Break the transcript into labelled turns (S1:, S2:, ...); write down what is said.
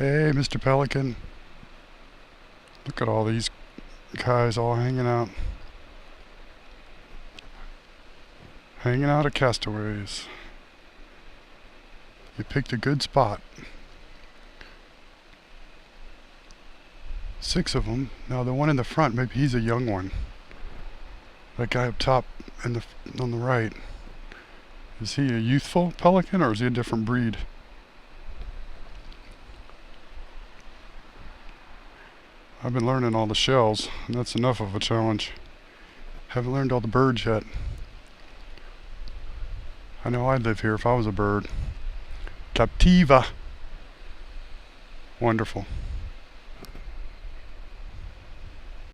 S1: Hey, Mr. Pelican. Look at all these guys all hanging out. Hanging out at Castaways. You picked a good spot. 6 of them. Now the one in the front, maybe he's a young one. That guy up top on the right. Is he a youthful pelican or is he a different breed? I've been learning all the shells, and that's enough of a challenge. Haven't learned all the birds yet. I know I'd live here if I was a bird. Captiva. Wonderful.